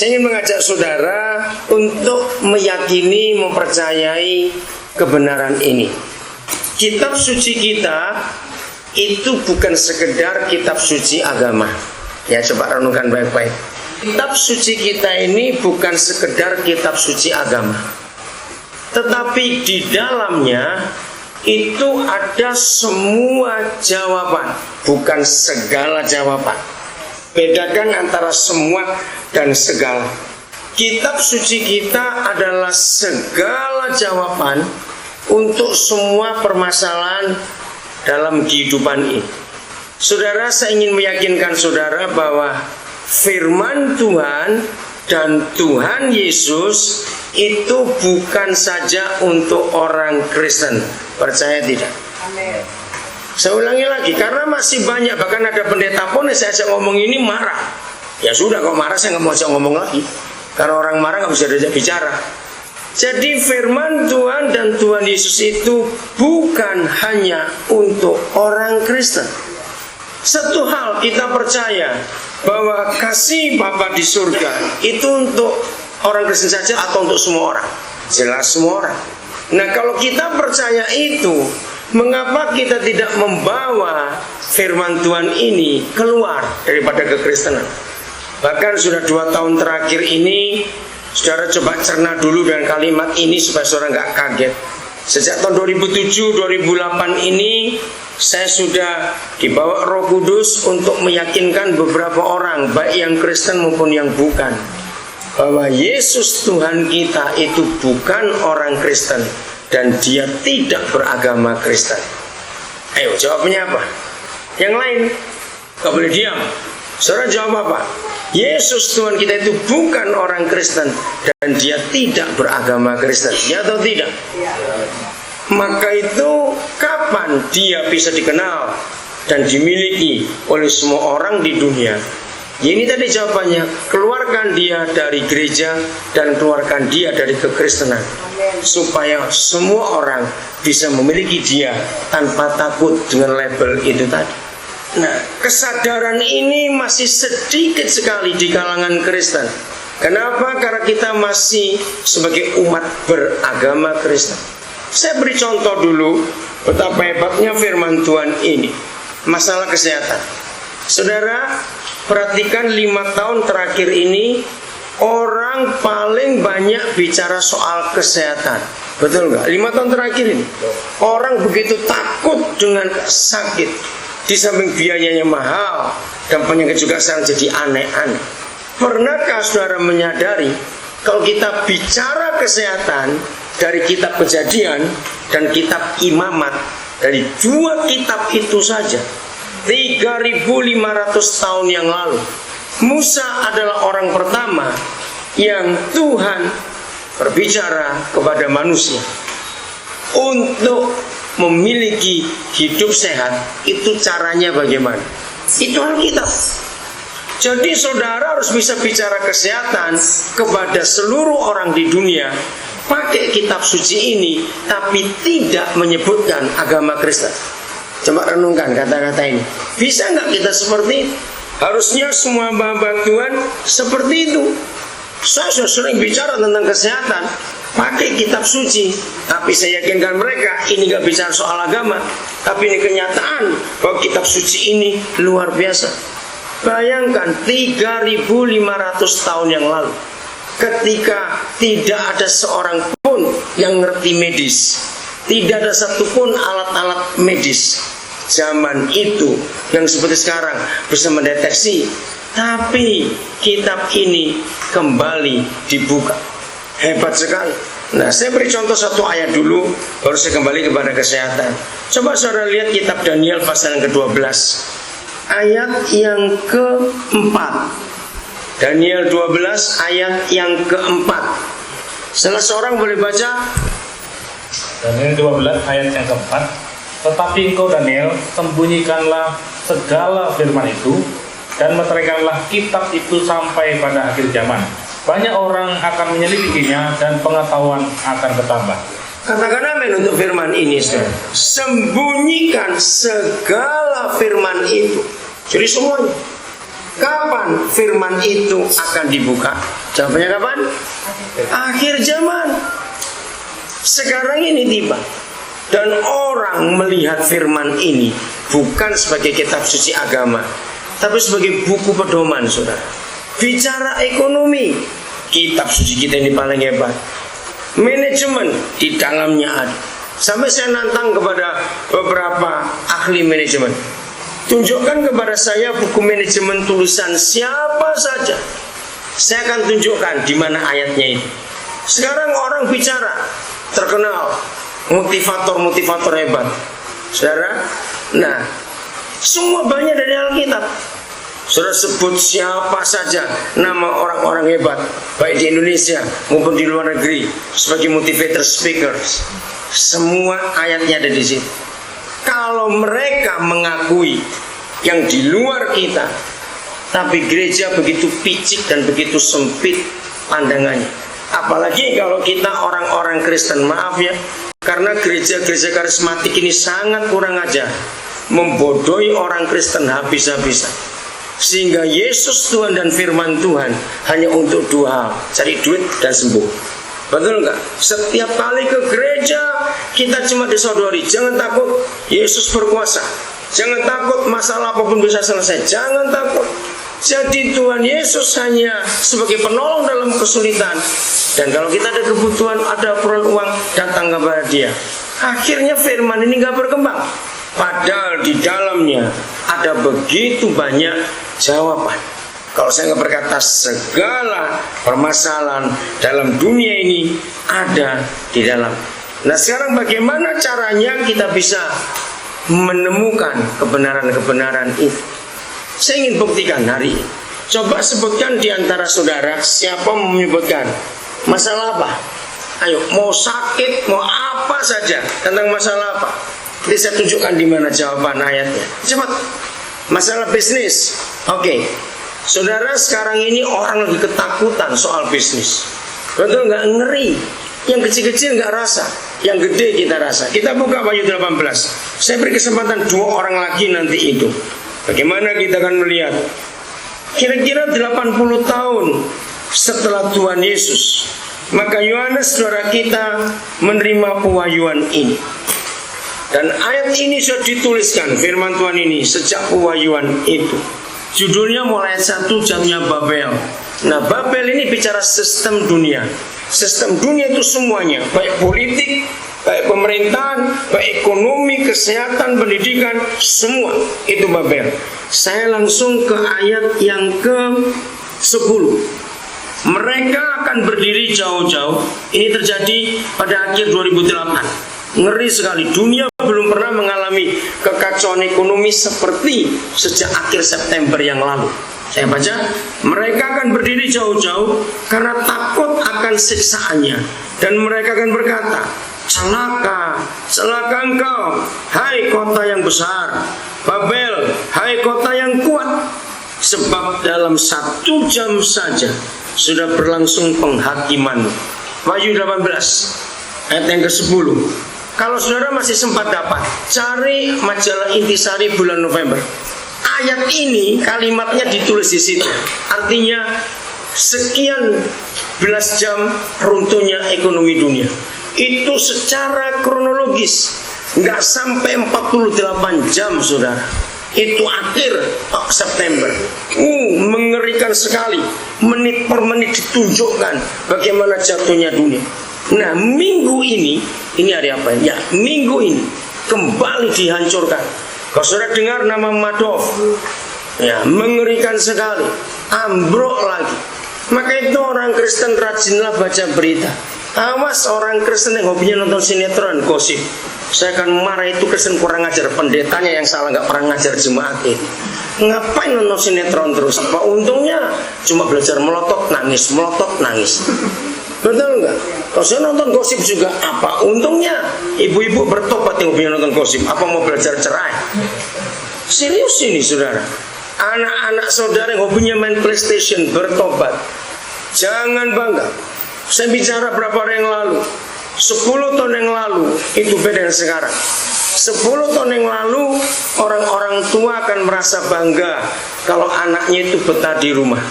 Saya ingin mengajak saudara untuk meyakini, mempercayai kebenaran ini. Kitab suci kita itu bukan sekedar kitab suci agama. Ya, coba renungkan baik-baik. Kitab suci kita ini bukan sekedar kitab suci agama, tetapi di dalamnya itu ada semua jawaban, bukan segala jawaban. Bedakan antara semua dan segala. Kitab suci kita adalah segala jawaban untuk semua permasalahan dalam kehidupan ini. Saudara, saya ingin meyakinkan saudara bahwa firman Tuhan dan Tuhan Yesus itu bukan saja untuk orang Kristen. Percaya tidak? Amin. Saya ulangi lagi, karena masih banyak, bahkan ada pendeta pun saya ajak ngomong ini marah. Ya sudah, kalau marah saya nggak mau ajak ngomong lagi, karena orang marah nggak bisa diajak bicara. Jadi firman Tuhan dan Tuhan Yesus itu bukan hanya untuk orang Kristen. Satu hal kita percaya, bahwa kasih Bapa di surga itu untuk orang Kristen saja atau untuk semua orang? Jelas semua orang. Nah, kalau kita percaya itu, mengapa kita tidak membawa firman Tuhan ini keluar daripada kekristenan? Bahkan sudah 2 tahun terakhir ini, saudara coba cerna dulu dengan kalimat ini supaya saudara nggak kaget. Sejak tahun 2007-2008 ini, saya sudah dibawa Roh Kudus untuk meyakinkan beberapa orang, baik yang Kristen maupun yang bukan, bahwa Yesus Tuhan kita itu bukan orang Kristen dan dia tidak beragama Kristen. Ayo, jawabnya apa? Yang lain gak boleh diam. Saudara jawab apa? Yesus Tuhan kita itu bukan orang Kristen dan dia tidak beragama Kristen. Ya atau tidak? Ya. Maka itu kapan dia bisa dikenal dan dimiliki oleh semua orang di dunia? Ini tadi jawabannya, keluarkan dia dari gereja dan keluarkan dia dari kekristenan. Amen. Supaya semua orang bisa memiliki dia tanpa takut dengan label itu tadi. Nah, kesadaran ini masih sedikit sekali di kalangan Kristen. Kenapa? Karena kita masih sebagai umat beragama Kristen. Saya beri contoh dulu betapa hebatnya firman Tuhan ini. Masalah kesehatan. Saudara, perhatikan 5 tahun terakhir ini orang paling banyak bicara soal kesehatan. Betul nggak? 5 tahun terakhir ini orang begitu takut dengan sakit. Di samping biayanya mahal dan penyakit juga sekarang jadi aneh-aneh. Pernahkah saudara menyadari kalau kita bicara kesehatan dari kitab Kejadian dan kitab Imamat, dari 2 kitab itu saja 3.500 tahun yang lalu, Musa adalah orang pertama yang Tuhan berbicara kepada manusia untuk memiliki hidup sehat. Itu caranya bagaimana? Itu Alkitab. Jadi saudara harus bisa bicara kesehatan kepada seluruh orang di dunia pakai kitab suci ini, tapi tidak menyebutkan agama Kristen. Coba renungkan kata-kata ini. Bisa nggak kita seperti itu? Harusnya semua hamba Tuhan seperti itu. Saya sudah sering bicara tentang kesehatan pakai kitab suci, tapi saya yakinkan mereka ini nggak bicara soal agama, tapi ini kenyataan bahwa kitab suci ini luar biasa. Bayangkan 3.500 tahun yang lalu, ketika tidak ada seorang pun yang ngerti medis, tidak ada satupun alat-alat medis zaman itu yang seperti sekarang bisa mendeteksi, tapi kitab ini kembali dibuka. Hebat sekali. Nah, saya beri contoh satu ayat dulu, baru saya kembali kepada kesehatan. Coba saudara lihat kitab Daniel pasal yang ke-12 ayat yang ke-4. Daniel 12 ayat yang ke-4. Salah seorang boleh baca? Daniel 12 ayat yang ke-4. Tetapi engkau Daniel, sembunyikanlah segala firman itu dan meteraikanlah kitab itu sampai pada akhir zaman. Banyak orang akan menyelidikinya dan pengetahuan akan bertambah. Katakan amin untuk firman ini, saudara. Sembunyikan segala firman itu. Jadi semuanya. Kapan firman itu akan dibuka? Jawabannya kapan? Akhir zaman. Sekarang ini tiba. Dan orang melihat firman ini bukan sebagai kitab suci agama, tapi sebagai buku pedoman, saudara. Bicara ekonomi, kitab suci kita ini paling hebat. Manajemen di dalamnya ada. Sampai saya nantang kepada beberapa ahli manajemen, tunjukkan kepada saya buku manajemen tulisan siapa saja, saya akan tunjukkan di mana ayatnya itu. Sekarang orang bicara terkenal, motivator hebat, saudara. Nah, semua banyak dari Alkitab. Saudara sebut siapa saja nama orang-orang hebat, baik di Indonesia maupun di luar negeri, sebagai motivator speakers. Semua ayatnya ada di situ. Kalau mereka mengakui yang di luar kita, tapi gereja begitu picik dan begitu sempit pandangannya. Apalagi kalau kita orang-orang Kristen, maaf ya, karena gereja-gereja karismatik ini sangat kurang ajar, membodohi orang Kristen habis-habisan. Sehingga Yesus Tuhan dan firman Tuhan hanya untuk dua hal, cari duit dan sembuh. Betul nggak? Setiap kali ke gereja kita cuma disodori, jangan takut, Yesus berkuasa. Jangan takut, masalah apapun bisa selesai. Jangan takut. Jadi Tuhan Yesus hanya sebagai penolong dalam kesulitan. Dan kalau kita ada kebutuhan, ada perlu uang, datang kepada Dia. Akhirnya firman ini nggak berkembang. Padahal di dalamnya ada begitu banyak jawaban. Kalau saya nggak berkata, segala permasalahan dalam dunia ini ada di dalam. Nah, sekarang bagaimana caranya kita bisa menemukan kebenaran-kebenaran itu? Saya ingin buktikan hari ini. Coba sebutkan di antara saudara, siapa menyebutkan masalah apa? Ayo, mau sakit, mau apa saja tentang masalah apa? Jadi saya tunjukkan di mana jawaban ayatnya. Cepat. Masalah bisnis. Oke. Saudara, sekarang ini orang lagi ketakutan soal bisnis. Betul nggak? Ngeri. Yang kecil-kecil nggak rasa, yang gede kita rasa. Kita buka Wahyu 18. Saya beri kesempatan 2 orang lagi nanti itu. Bagaimana kita akan melihat? Kira-kira 80 tahun setelah Tuhan Yesus, maka Yohanes saudara kita menerima pewahyuan ini. Dan ayat ini sudah dituliskan, firman Tuhan ini sejak pewahyuan itu. Judulnya mulai 1 jamnya Babel. Nah, Babel ini bicara sistem dunia. Sistem dunia itu semuanya, baik politik, baik pemerintahan, baik ekonomi, kesehatan, pendidikan, semua itu Babel. Saya langsung ke ayat yang ke-10. Mereka akan berdiri jauh-jauh. Ini terjadi pada akhir 2008. Ngeri sekali, dunia belum pernah mengalami kekacauan ekonomi seperti sejak akhir September yang lalu. Saya baca, mereka akan berdiri jauh-jauh karena takut akan siksaannya. Dan mereka akan berkata, celaka, celaka engkau, hai kota yang besar, Babel, hai kota yang kuat. Sebab dalam 1 jam saja sudah berlangsung penghakiman. Wahyu 18 ayat yang ke-10. Kalau saudara masih sempat dapat, cari majalah Intisari bulan November. Ayat ini kalimatnya ditulis di situ. Artinya sekian belas jam runtuhnya ekonomi dunia. Itu secara kronologis nggak sampai 48 jam, saudara. Itu akhir September. Mengerikan sekali. Menit per menit ditunjukkan bagaimana jatuhnya dunia. Nah, minggu ini hari apa ya? Minggu ini kembali dihancurkan. Kalau saudara dengar nama Madoff, ya, mengerikan sekali, ambruk lagi. Maka itu orang Kristen rajinlah baca berita. Awas orang Kristen yang hobinya nonton sinetron, gosip. Saya akan marah, itu Kristen kurang ajar. Pendetanya yang salah, nggak pernah ngajar jemaat itu. Ngapain nonton sinetron terus? Apa untungnya? Cuma belajar melotot nangis, melotot nangis. Betul nggak? Kalau saya nonton gosip juga, apa untungnya? Ibu-ibu bertobat yang hobinya nonton gosip. Apa mau belajar cerai? Serius ini, saudara. Anak-anak saudara yang hobinya main PlayStation bertobat. Jangan bangga. Saya bicara berapa hari yang lalu, 10 tahun yang lalu, itu beda dengan sekarang. 10 tahun yang lalu orang-orang tua akan merasa bangga kalau anaknya itu betah di rumah.